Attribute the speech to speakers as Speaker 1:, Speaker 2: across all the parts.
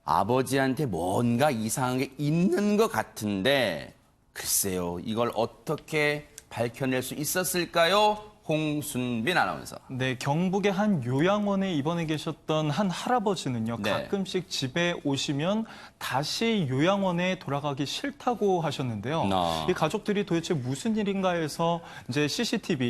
Speaker 1: 아버지한테 뭔가 이상한 게 있는 것 같은데 글쎄요, 이걸 어떻게 밝혀낼 수 있었을까요? 홍순빈 아나운서.
Speaker 2: 네, 경북의 한 요양원에 입원해 계셨던 한 할아버지는요,
Speaker 1: 네.
Speaker 2: 가끔씩 집에 오시면 다시 요양원에 돌아가기 싫다고 하셨는데요. 이 가족들이 도대체 무슨 일인가 해서 이제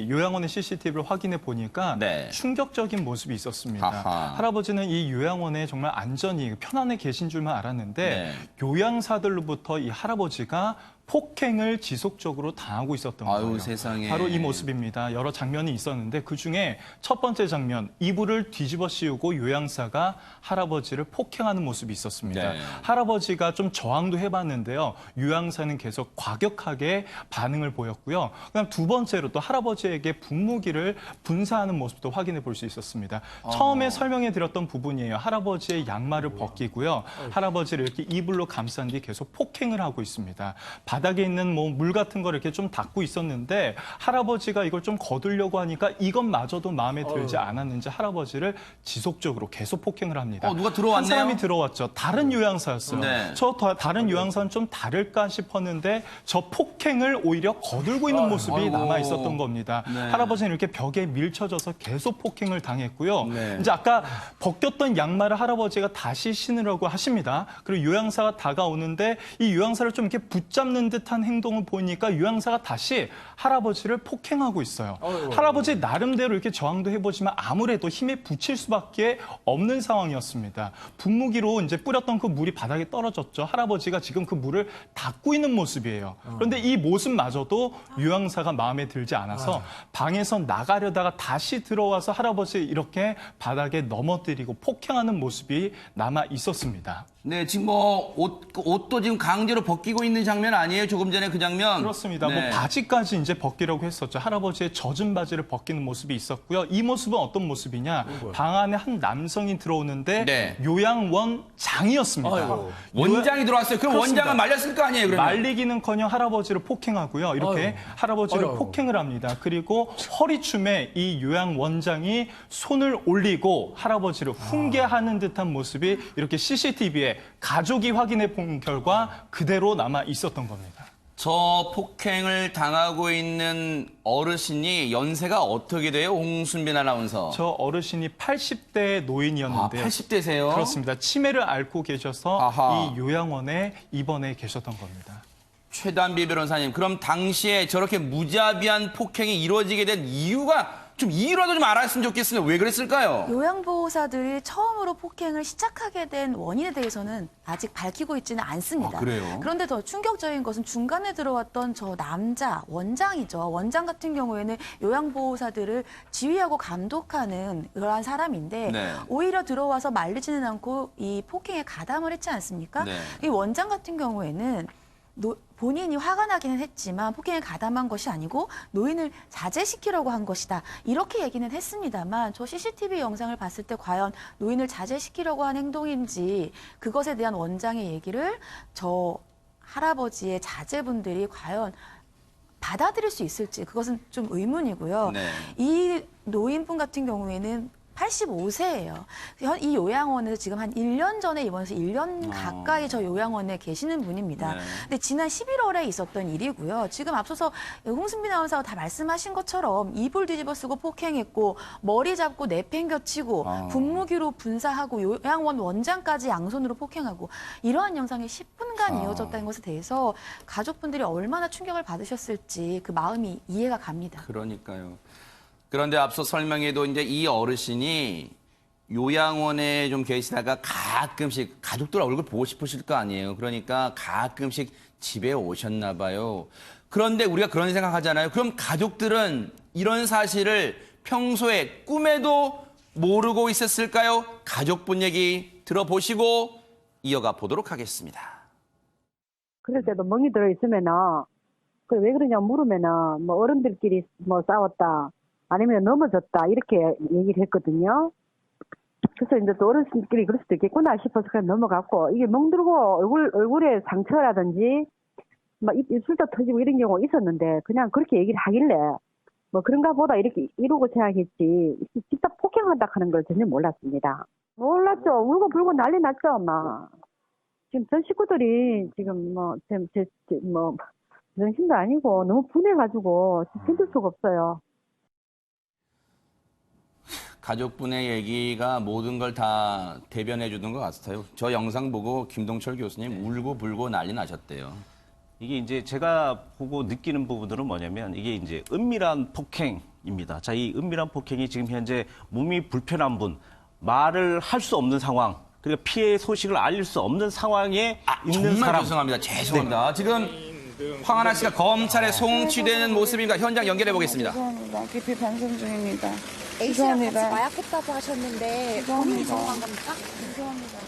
Speaker 2: 요양원의 CCTV를 확인해 보니까
Speaker 1: 네.
Speaker 2: 충격적인 모습이 있었습니다.
Speaker 1: 아하.
Speaker 2: 할아버지는 이 요양원에 정말 안전히 편안해 계신 줄만 알았는데
Speaker 1: 네.
Speaker 2: 요양사들로부터 이 할아버지가 폭행을 지속적으로 당하고 있었던 거예요.
Speaker 1: 아유, 세상에.
Speaker 2: 바로 이 모습입니다. 여러 장면이 있었는데 그중에 첫 번째 장면, 이불을 뒤집어 씌우고 요양사가 할아버지를 폭행하는 모습이 있었습니다.
Speaker 1: 네.
Speaker 2: 할아버지가 좀 저항도 해봤는데요. 요양사는 계속 과격하게 반응을 보였고요. 그다음 두 번째로 또 할아버지에게 분무기를 분사하는 모습도 확인해 볼 수 있었습니다. 처음에 설명해 드렸던 부분이에요. 할아버지의 양말을 벗기고요. 할아버지를 이렇게 이불로 감싼 뒤 계속 폭행을 하고 있습니다. 바닥에 있는 뭐 물 같은 걸 이렇게 좀 닦고 있었는데 할아버지가 이걸 좀 거두려고 하니까 이것마저도 마음에 들지 않았는지 할아버지를 지속적으로 계속 폭행을 합니다.
Speaker 1: 누가 들어왔네요?
Speaker 2: 한 사람이 들어왔죠. 다른 요양사였어요.
Speaker 1: 네.
Speaker 2: 다른 요양사는 좀 다를까 싶었는데 저 폭행을 오히려 거들고 있는 모습이 남아 있었던 겁니다.
Speaker 1: 네.
Speaker 2: 할아버지는 이렇게 벽에 밀쳐져서 계속 폭행을 당했고요.
Speaker 1: 네.
Speaker 2: 이제 아까 벗겼던 양말을 할아버지가 다시 신으려고 하십니다. 그리고 요양사가 다가오는데 이 요양사를 좀 이렇게 붙잡는 듯한 행동을 보이니까 요양사가 다시 할아버지를 폭행하고 있어요. 할아버지 나름대로 이렇게 저항도 해보지만 아무래도 힘에 부칠 수밖에 없는 상황이었습니다. 분무기로 이제 뿌렸던 그 물이 바닥에 떨어졌죠. 할아버지가 지금 그 물을 닦고 있는 모습이에요. 그런데 이 모습마저도 요양사가 마음에 들지 않아서 방에서 나가려다가 다시 들어와서 할아버지 이렇게 바닥에 넘어뜨리고 폭행하는 모습이 남아 있었습니다.
Speaker 1: 네, 지금 뭐 옷도 지금 강제로 벗기고 있는 장면 아니에요? 조금 전에 그 장면.
Speaker 2: 그렇습니다.
Speaker 1: 네.
Speaker 2: 뭐 바지까지 이제 벗기려고 했었죠. 할아버지의 젖은 바지를 벗기는 모습이 있었고요. 이 모습은 어떤 모습이냐? 방 안에 한 남성이 들어오는데
Speaker 1: 네.
Speaker 2: 요양원장이었습니다.
Speaker 1: 원장이 들어왔어요. 그럼
Speaker 2: 그렇습니다.
Speaker 1: 원장은 말렸을 거 아니에요, 그러면?
Speaker 2: 말리기는커녕 할아버지를 폭행하고요. 이렇게 할아버지를 폭행을 합니다. 그리고 허리춤에 이 요양원장이 손을 올리고 할아버지를 훈계하는 듯한 모습이 이렇게 CCTV에 가족이 확인해 본 결과 그대로 남아 있었던 겁니다.
Speaker 1: 저 폭행을 당하고 있는 어르신이 연세가 어떻게 돼요? 홍순빈 아나운서.
Speaker 2: 저 어르신이 80대 노인이었는데요.
Speaker 1: 80대세요?
Speaker 2: 그렇습니다. 치매를 앓고 계셔서
Speaker 1: 아하.
Speaker 2: 이 요양원에 입원해 계셨던 겁니다.
Speaker 1: 최단비 변호사님, 그럼 당시에 저렇게 무자비한 폭행이 이루어지게 된 이유가 좀 이유라도 좀 알았으면 좋겠습니다. 왜 그랬을까요?
Speaker 3: 요양보호사들이 처음으로 폭행을 시작하게 된 원인에 대해서는 아직 밝히고 있지는 않습니다.
Speaker 1: 그래요?
Speaker 3: 그런데 더 충격적인 것은 중간에 들어왔던 저 남자 원장이죠. 원장 같은 경우에는 요양보호사들을 지휘하고 감독하는 그러한 사람인데
Speaker 1: 네.
Speaker 3: 오히려 들어와서 말리지는 않고 이 폭행에 가담을 했지 않습니까?
Speaker 1: 네.
Speaker 3: 이 원장 같은 경우에는 본인이 화가 나기는 했지만 폭행에 가담한 것이 아니고 노인을 자제시키려고 한 것이다. 이렇게 얘기는 했습니다만 저 CCTV 영상을 봤을 때 과연 노인을 자제시키려고 한 행동인지 그것에 대한 원장의 얘기를 저 할아버지의 자제분들이 과연 받아들일 수 있을지 그것은 좀 의문이고요.
Speaker 1: 네.
Speaker 3: 이 노인분 같은 경우에는 85세예요. 이 요양원에서 지금 한 1년 전에 입원해서 1년 가까이 저 요양원에 계시는 분입니다.
Speaker 1: 네.
Speaker 3: 근데 지난 11월에 있었던 일이고요. 지금 앞서서 홍순빈 아나운서가 다 말씀하신 것처럼 이불 뒤집어 쓰고 폭행했고 머리 잡고 내팽겨치고 분무기로 분사하고 요양원 원장까지 양손으로 폭행하고 이러한 영상이 10분간 이어졌다는 것에 대해서 가족분들이 얼마나 충격을 받으셨을지 그 마음이 이해가 갑니다.
Speaker 1: 그러니까요. 그런데 앞서 설명해도 이제 이 어르신이 요양원에 좀 계시다가 가끔씩 가족들 얼굴 보고 싶으실 거 아니에요. 그러니까 가끔씩 집에 오셨나 봐요. 그런데 우리가 그런 생각하잖아요. 그럼 가족들은 이런 사실을 평소에 꿈에도 모르고 있었을까요? 가족분 얘기 들어보시고 이어가 보도록 하겠습니다.
Speaker 4: 그럴 때도 멍이 들어있으면은, 왜 그러냐 물으면은, 뭐 어른들끼리 뭐 싸웠다, 아니면 넘어졌다, 이렇게 얘기를 했거든요. 그래서 이제 또 어르신들끼리 그럴 수도 있겠구나 싶어서 그냥 넘어갔고, 이게 멍들고 얼굴에 상처라든지, 막 입술도 터지고 이런 경우가 있었는데, 그냥 그렇게 얘기를 하길래, 뭐 그런가 보다 이러고 생각했지, 직접 폭행한다 하는 걸 전혀 몰랐습니다. 몰랐죠. 울고 불고 난리 났죠, 엄마. 지금 전 식구들이 지금 정신도 아니고 너무 분해가지고 힘들 수가 없어요.
Speaker 1: 가족분의 얘기가 모든 걸 다 대변해 주는 것 같아요. 저 영상 보고 김동철 교수님 울고 불고 난리 나셨대요.
Speaker 5: 이게 이제 제가 보고 느끼는 부분들은 뭐냐면 이게 이제 은밀한 폭행입니다. 자, 이 은밀한 폭행이 지금 현재 몸이 불편한 분, 말을 할 수 없는 상황, 그리고 피해 소식을 알릴 수 없는 상황에 있는
Speaker 1: 정말
Speaker 5: 사람.
Speaker 1: 죄송합니다. 죄송합니다. 지금 황하나 씨가 검찰에 송치되는 모습입니다. 현장 연결해 보겠습니다.
Speaker 6: 죄송합니다. 깊이 반성 중입니다.
Speaker 7: A씨랑 같이
Speaker 6: 죄송합니다.
Speaker 7: 마약했다고 하셨는데 본인이 정한 겁니까?
Speaker 6: 죄송합니다.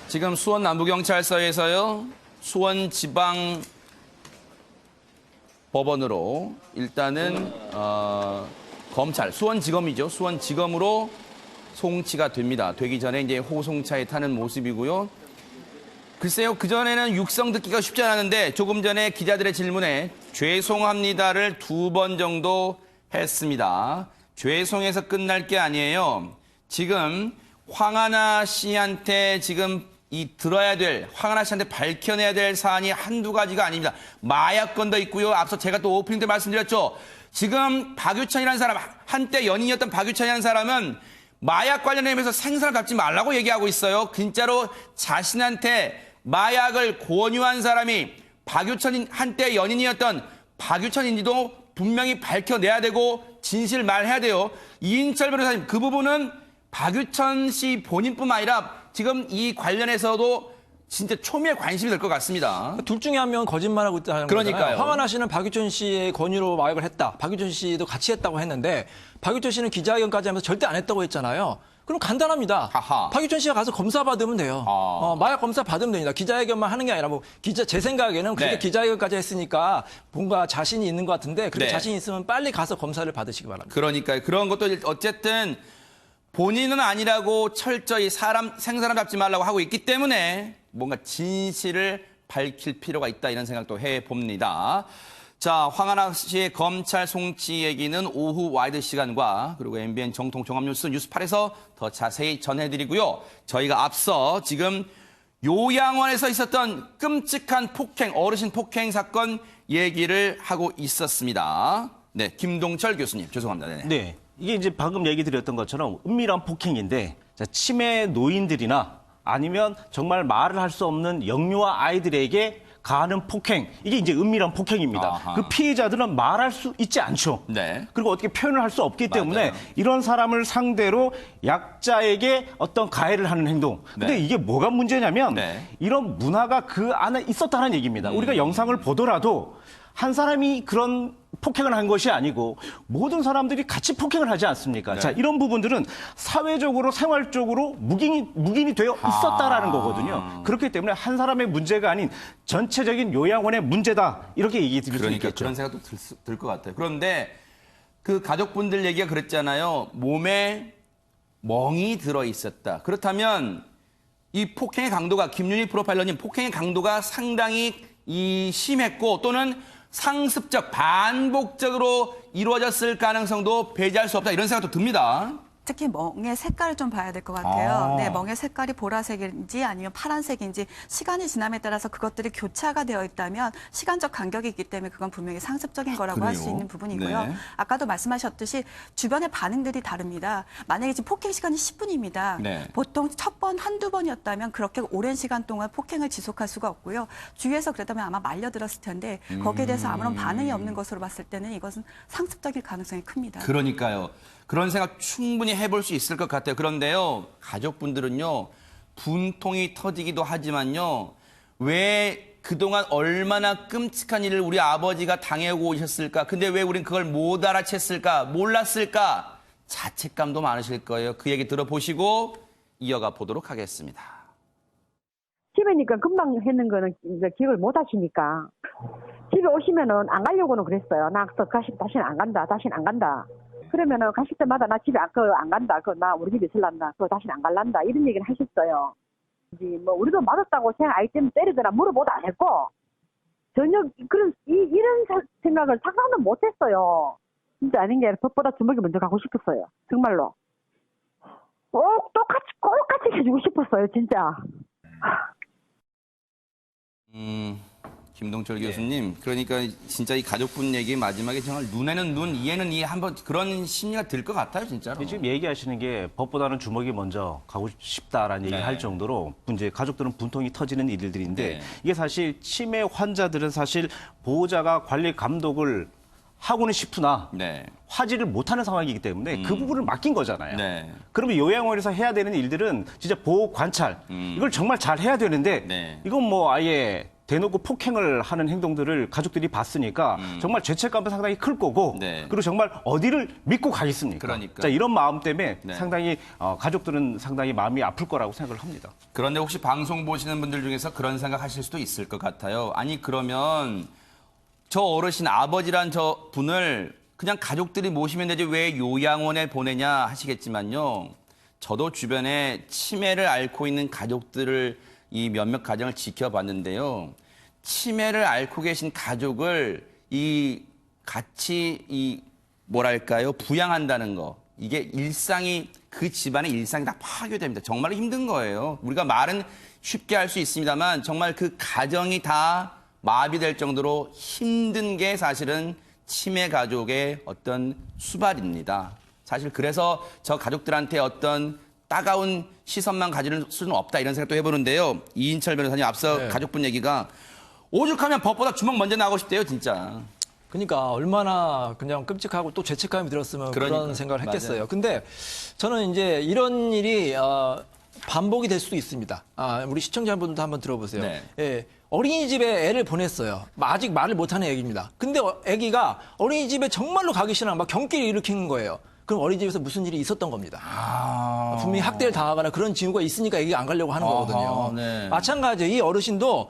Speaker 1: 지금 수원 남부경찰서에서요. 수원지방 법원으로 일단은 검찰 수원지검이죠. 수원지검으로 송치가 됩니다. 되기 전에 이제 호송차에 타는 모습이고요. 글쎄요, 그전에는 육성 듣기가 쉽지 않았는데 조금 전에 기자들의 질문에 죄송합니다를 2번 정도 했습니다. 죄송해서 끝날 게 아니에요. 지금 황하나 씨한테 지금 들어야 될, 황하나 씨한테 밝혀내야 될 사안이 한두 가지가 아닙니다. 마약건도 있고요. 앞서 제가 또 오프닝 때 말씀드렸죠. 지금 박유천이라는 사람, 한때 연인이었던 박유천이라는 사람은 마약 관련해서 생선을 잡지 말라고 얘기하고 있어요. 진짜로 자신한테 마약을 권유한 사람이 박유천 한때 연인이었던 박유천인지도 분명히 밝혀내야 되고 진실을 말해야 돼요. 이인철 변호사님, 그 부분은 박유천 씨 본인뿐만 아니라 지금 이 관련해서도 진짜 초미의 관심이 될 것 같습니다.
Speaker 8: 둘 중에 한 명은 거짓말하고 있다는 거잖아요.
Speaker 1: 그러니까요.
Speaker 8: 황하나 씨는 박유천 씨의 권유로 마약을 했다. 박유천 씨도 같이 했다고 했는데 박유천 씨는 기자회견까지 하면서 절대 안 했다고 했잖아요. 그럼 간단합니다.
Speaker 1: 하하.
Speaker 8: 박유천 씨가 가서 검사 받으면 돼요. 마약 검사 받으면 됩니다. 기자회견만 하는 게 아니라 제 생각에는 그렇게
Speaker 1: 네.
Speaker 8: 기자회견까지 했으니까 뭔가 자신이 있는 것 같은데 그렇게
Speaker 1: 네.
Speaker 8: 자신이 있으면 빨리 가서 검사를 받으시기 바랍니다.
Speaker 1: 그러니까요. 그런 것도 어쨌든 본인은 아니라고 철저히 생사람 잡지 말라고 하고 있기 때문에 뭔가 진실을 밝힐 필요가 있다 이런 생각도 해봅니다. 자, 황하나 씨의 검찰 송치 얘기는 오후 와이드 시간과 그리고 MBN 정통 종합뉴스 뉴스8에서 더 자세히 전해드리고요. 저희가 앞서 지금 요양원에서 있었던 끔찍한 폭행, 어르신 폭행 사건 얘기를 하고 있었습니다. 네, 김동철 교수님, 죄송합니다. 네네.
Speaker 5: 네. 이게 이제 방금 얘기 드렸던 것처럼 은밀한 폭행인데 자, 치매 노인들이나 아니면 정말 말을 할 수 없는 영유아 아이들에게 가하는 폭행, 이게 이제 은밀한 폭행입니다.
Speaker 1: 아하.
Speaker 5: 그 피해자들은 말할 수 있지 않죠.
Speaker 1: 네.
Speaker 5: 그리고 어떻게 표현을 할 수 없기 때문에
Speaker 1: 맞아요.
Speaker 5: 이런 사람을 상대로 약자에게 어떤 가해를 하는 행동. 근데
Speaker 1: 네.
Speaker 5: 이게 뭐가 문제냐면
Speaker 1: 네.
Speaker 5: 이런 문화가 그 안에 있었다는 얘기입니다. 우리가 영상을 보더라도 한 사람이 그런 폭행을 한 것이 아니고 모든 사람들이 같이 폭행을 하지 않습니까?
Speaker 1: 네.
Speaker 5: 자, 이런 부분들은 사회적으로 생활적으로 묵인이 되어 있었다라는 거거든요. 그렇기 때문에 한 사람의 문제가 아닌 전체적인 요양원의 문제다. 이렇게 얘기 드릴 수
Speaker 1: 그러니까
Speaker 5: 있겠죠.
Speaker 1: 그런 생각도 들 것 같아요. 그런데 그 가족분들 얘기가 그랬잖아요. 몸에 멍이 들어 있었다. 그렇다면 이 폭행의 강도가 김윤희 프로파일러님 폭행의 강도가 상당히 심했고 또는 상습적 반복적으로 이루어졌을 가능성도 배제할 수 없다 이런 생각도 듭니다.
Speaker 9: 특히 멍의 색깔을 좀 봐야 될 것 같아요. 네, 멍의 색깔이 보라색인지 아니면 파란색인지 시간이 지남에 따라서 그것들이 교차가 되어 있다면 시간적 간격이 있기 때문에 그건 분명히 상습적인 거라고 할 수
Speaker 1: 그래요?
Speaker 9: 있는 부분이고요.
Speaker 1: 네.
Speaker 9: 아까도 말씀하셨듯이 주변의 반응들이 다릅니다. 만약에 지금 폭행 시간이 10분입니다.
Speaker 1: 네.
Speaker 9: 보통 첫 번, 한두 번이었다면 그렇게 오랜 시간 동안 폭행을 지속할 수가 없고요. 주위에서 그랬다면 아마 말려들었을 텐데 거기에 대해서 아무런 반응이 없는 것으로 봤을 때는 이것은 상습적일 가능성이 큽니다.
Speaker 1: 그러니까요. 그런 생각 충분히 해볼 수 있을 것 같아요. 그런데요, 가족분들은요, 분통이 터지기도 하지만요, 왜 그동안 얼마나 끔찍한 일을 우리 아버지가 당해오고 오셨을까? 근데 왜 우린 그걸 못 알아챘을까? 몰랐을까? 자책감도 많으실 거예요. 그 얘기 들어보시고 이어가 보도록 하겠습니다.
Speaker 4: 집에니까 금방 했는 거는 이제 기억을 못 하시니까 집에 오시면은 안 가려고는 그랬어요. 나 다시는 안 간다. 다시는 안 간다. 그러면은 가실 때마다 나 집에 안 간다. 나 우리 집에 있을란다. 다시는 안 갈란다. 이런 얘기를 하셨어요. 이제 뭐 우리도 맞았다고 생각 아이템 때리거나 물어보도 안 했고 전혀 이런 생각을 상상도 못했어요. 진짜 아닌 게 아니라 법보다 주먹이 먼저 가고 싶었어요. 정말로. 똑같이 해주고 싶었어요, 진짜.
Speaker 1: 김동철 교수님, 그러니까 진짜 이 가족분 얘기 마지막에 정말 눈에는 눈, 이에는 이 한번 그런 심리가 들 것 같아요, 진짜로.
Speaker 5: 지금 얘기하시는 게 법보다는 주먹이 먼저 가고 싶다라는 얘기를 할 정도로 이제 가족들은 분통이 터지는 일들인데 이게 사실 치매 환자들은 사실 보호자가 관리 감독을 하고는 싶으나 화지를 못하는 상황이기 때문에 그 부분을 맡긴 거잖아요. 그러면 요양원에서 해야 되는 일들은 진짜 보호 관찰 이걸 정말 잘 해야 되는데 이건 뭐 아예 대놓고 폭행을 하는 행동들을 가족들이 봤으니까 정말 죄책감도 상당히 클 거고 그리고 정말 어디를 믿고 가겠습니까?
Speaker 1: 그러니까.
Speaker 5: 자, 이런 마음 때문에 상당히 가족들은 상당히 마음이 아플 거라고 생각을 합니다.
Speaker 1: 그런데 혹시 방송 보시는 분들 중에서 그런 생각하실 수도 있을 것 같아요. 아니 그러면 저 어르신 아버지란 저 분을 그냥 가족들이 모시면 되지 왜 요양원에 보내냐 하시겠지만요. 저도 주변에 치매를 앓고 있는 가족들을 이 몇몇 가정을 지켜봤는데요. 치매를 앓고 계신 가족을 같이 뭐랄까요? 부양한다는 거. 이게 일상이 그 집안의 일상이 다 파괴됩니다. 정말로 힘든 거예요. 우리가 말은 쉽게 할 수 있습니다만 정말 그 가정이 다 마비될 정도로 힘든 게 사실은 치매 가족의 어떤 수발입니다. 사실 그래서 저 가족들한테 어떤 따가운 시선만 가질 수는 없다 이런 생각도 해보는데요. 이인철 변호사님 앞서 가족분 얘기가 오죽하면 법보다 주먹 먼저 나가고 싶대요, 진짜.
Speaker 8: 그러니까 얼마나 그냥 끔찍하고 또 죄책감이 들었으면 그런 생각을 했겠어요.
Speaker 1: 맞아요.
Speaker 8: 근데 저는 이제 이런 일이 반복이 될 수도 있습니다. 우리 시청자분들도 한번 들어보세요. 예, 어린이집에 애를 보냈어요. 아직 말을 못하는 애기입니다. 근데 애기가 어린이집에 정말로 가기 싫어 막 경기를 일으키는 거예요. 그럼 어린이집에서 무슨 일이 있었던 겁니다. 분명히 학대를 당하거나 그런 징후가 있으니까 애기가 안 가려고 하는 거거든요. 마찬가지예요. 이 어르신도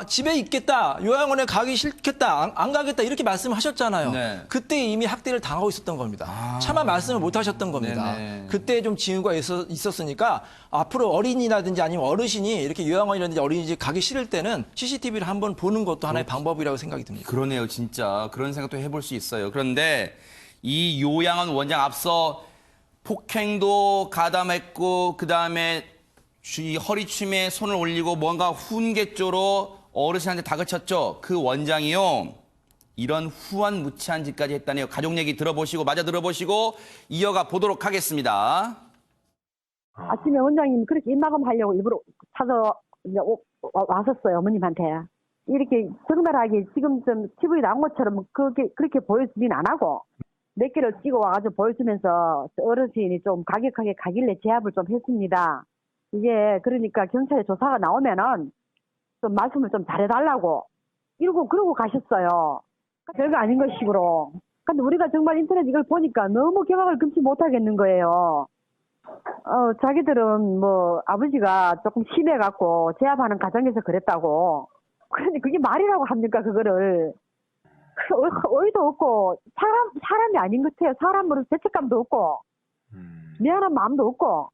Speaker 8: 집에 있겠다, 요양원에 가기 싫겠다, 안 가겠다 이렇게 말씀을 하셨잖아요. 그때 이미 학대를 당하고 있었던 겁니다. 차마 말씀을 못 하셨던 겁니다. 그때 좀 징후가 있었으니까 앞으로 어린이라든지 아니면 어르신이 이렇게 요양원이라든지 어린이집 가기 싫을 때는 CCTV를 한번 보는 것도 하나의 방법이라고 생각이 듭니다.
Speaker 1: 그러네요, 진짜. 그런 생각도 해볼 수 있어요. 그런데 이 요양원 원장 앞서 폭행도 가담했고 그다음에 허리춤에 손을 올리고 뭔가 훈계조로 어르신한테 다그쳤죠. 그 원장이요. 이런 후한무치한 짓까지 했다네요. 가족 얘기 들어보시고 마저 들어보시고 이어가 보도록 하겠습니다.
Speaker 4: 아침에 원장님이 그렇게 입마감하려고 일부러 왔었어요, 어머님한테. 이렇게 적나라하게 지금 좀 TV에 나온 것처럼 그렇게 보여주진 안 하고 몇 개를 찍어 와가지고 보여주면서 어르신이 좀 가격하게 가길래 제압을 좀 했습니다. 이게 그러니까 경찰에 조사가 나오면은 좀 말씀을 좀 잘해달라고 그러고 가셨어요. 별거 아닌 것식으로. 근데 우리가 정말 인터넷 이걸 보니까 너무 경악을 금치 못하겠는 거예요. 자기들은 뭐 아버지가 조금 심해갖고 제압하는 과정에서 그랬다고. 그런데 그게 말이라고 합니까, 그거를. 어이도 없고, 사람이 아닌 것 같아요. 사람으로 죄책감도 없고, 미안한 마음도 없고.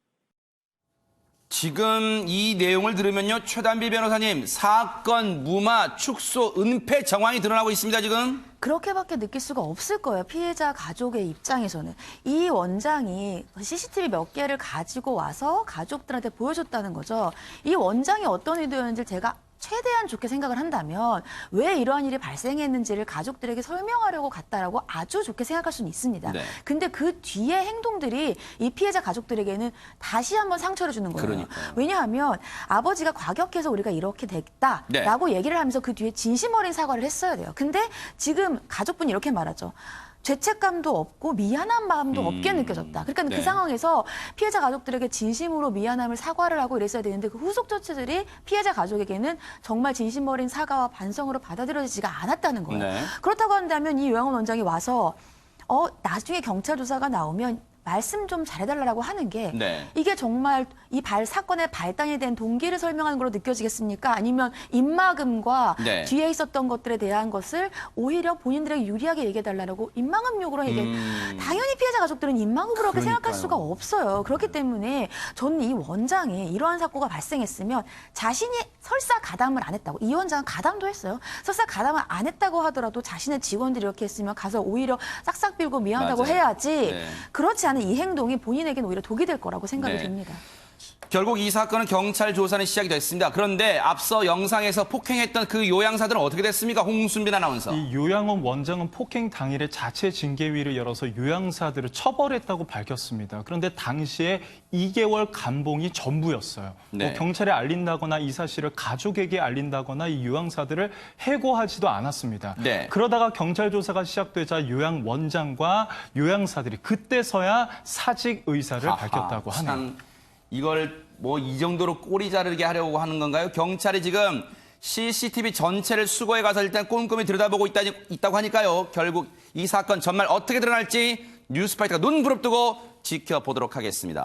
Speaker 1: 지금 이 내용을 들으면요, 최단비 변호사님, 사건, 무마, 축소, 은폐 정황이 드러나고 있습니다, 지금.
Speaker 3: 그렇게밖에 느낄 수가 없을 거예요. 피해자 가족의 입장에서는. 이 원장이 CCTV 몇 개를 가지고 와서 가족들한테 보여줬다는 거죠. 이 원장이 어떤 의도였는지 제가 최대한 좋게 생각을 한다면 왜 이러한 일이 발생했는지를 가족들에게 설명하려고 갔다라고 아주 좋게 생각할 수는 있습니다. 근데 그 뒤에 행동들이 이 피해자 가족들에게는 다시 한번 상처를 주는 거예요.
Speaker 1: 그러니까요.
Speaker 3: 왜냐하면 아버지가 과격해서 우리가 이렇게 됐다라고 얘기를 하면서 그 뒤에 진심 어린 사과를 했어야 돼요. 근데 지금 가족분이 이렇게 말하죠. 죄책감도 없고 미안한 마음도 없게 느껴졌다. 그러니까 그 상황에서 피해자 가족들에게 진심으로 미안함을 사과를 하고 이랬어야 되는데 그 후속 조치들이 피해자 가족에게는 정말 진심 어린 사과와 반성으로 받아들여지지가 않았다는 거예요. 그렇다고 한다면 이 요양원 원장이 와서 나중에 경찰 조사가 나오면 말씀 좀 잘해달라고 하는 게
Speaker 1: 네.
Speaker 3: 이게 정말 이 사건의 발단이 된 동기를 설명하는 걸로 느껴지겠습니까? 아니면 입막음과
Speaker 1: 네.
Speaker 3: 뒤에 있었던 것들에 대한 것을 오히려 본인들에게 유리하게 얘기해달라고 입막음 욕으로 당연히 피해자 가족들은 입막음으로 그렇게 생각할 수가 없어요. 그렇기 때문에 저는 이 원장이 이러한 사고가 발생했으면 자신이 설사 가담을 안 했다고, 이 원장은 가담도 했어요. 설사 가담을 안 했다고 하더라도 자신의 직원들이 이렇게 했으면 가서 오히려 싹싹 빌고 미안하다고
Speaker 1: 맞아요.
Speaker 3: 해야지.
Speaker 1: 네.
Speaker 3: 그렇지 않은 이 행동이 본인에게는 오히려 독이 될 거라고 생각이
Speaker 1: 네.
Speaker 3: 듭니다.
Speaker 1: 결국 이 사건은 경찰 조사는 시작이 됐습니다. 그런데 앞서 영상에서 폭행했던 그 요양사들은 어떻게 됐습니까? 홍순빈 아나운서.
Speaker 2: 이 요양원 원장은 폭행 당일에 자체 징계위를 열어서 요양사들을 처벌했다고 밝혔습니다. 그런데 당시에 2개월 감봉이 전부였어요.
Speaker 1: 네.
Speaker 2: 뭐 경찰에 알린다거나 이 사실을 가족에게 알린다거나 이 요양사들을 해고하지도 않았습니다.
Speaker 1: 네.
Speaker 2: 그러다가 경찰 조사가 시작되자 요양 원장과 요양사들이 그때서야 사직 의사를 밝혔다고 하네요.
Speaker 1: 참 이걸 뭐 이 정도로 꼬리 자르게 하려고 하는 건가요? 경찰이 지금 CCTV 전체를 수거해 가서 일단 꼼꼼히 들여다보고 있다고 하니까요. 결국 이 사건 정말 어떻게 드러날지 뉴스파이터가 눈 부릅뜨고 지켜보도록 하겠습니다.